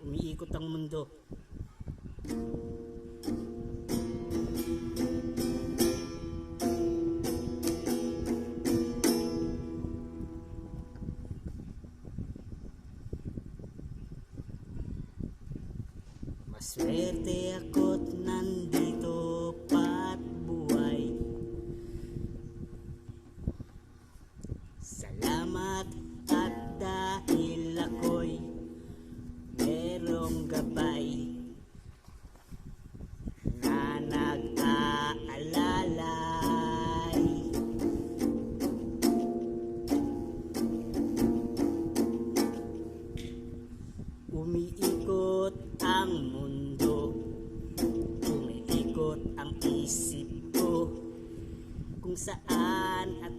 Umiikot ang mundo. Maswerte ako't nandito pa't buhay. Salamat at dahil ako'y merong gabay na nag-aalalay. Umiikot ang mundo, umiikot ang isip ko, kung saan at